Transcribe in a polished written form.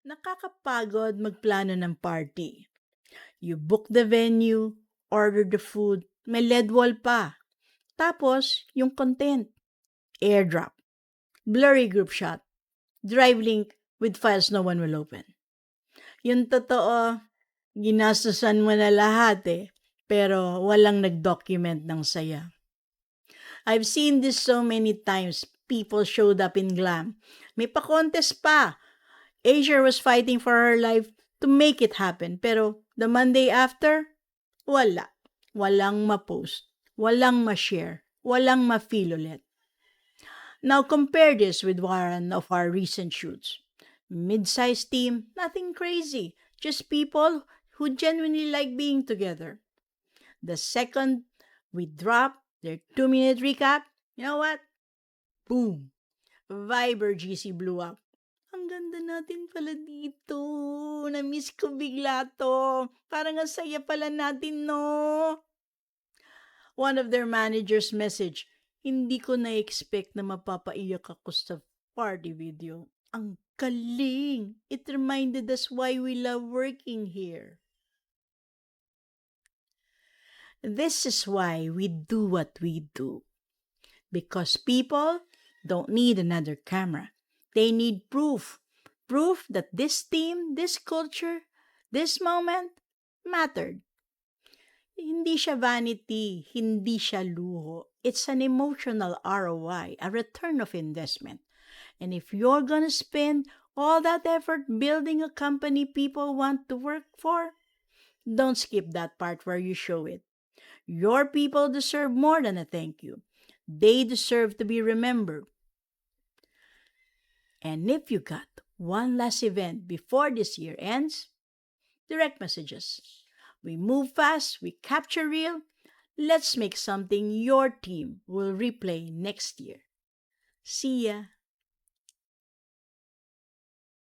Nakakapagod magplano ng party. You book the venue, order the food, may LED wall pa. Tapos, yung content, airdrop, blurry group shot, drive link with files no one will open. Yung totoo, ginastusan mo na lahat eh, pero walang nag-document ng saya. I've seen this so many times. People showed up in glam. May pa-contest pa. Asia was fighting for her life to make it happen. Pero the Monday after, wala. Walang ma-post. Walang ma-share. Walang ma-feel ulit. Now compare this with one of our recent shoots. Mid-sized team, nothing crazy. Just people who genuinely like being together. The second we drop their 2-minute recap, you know what? Boom! Viber GC blew up. Ang ganda natin pala dito. Na-miss ko bigla to. Parang ang saya pala natin, no? One of their managers message, hindi ko na-expect na mapapaiyak ako sa party video. Ang galing! It reminded us why we love working here. This is why we do what we do. Because people don't need another camera. They need proof. Proof that this team, this culture, this moment mattered. Hindi siya vanity, hindi siya luho. It's an emotional ROI, a return of investment. And if you're gonna spend all that effort building a company people want to work for, don't skip that part where you show it. Your people deserve more than a thank you. They deserve to be remembered. And if you got one last event before this year ends, direct messages. We move fast, we capture real. Let's make something your team will replay next year. See ya.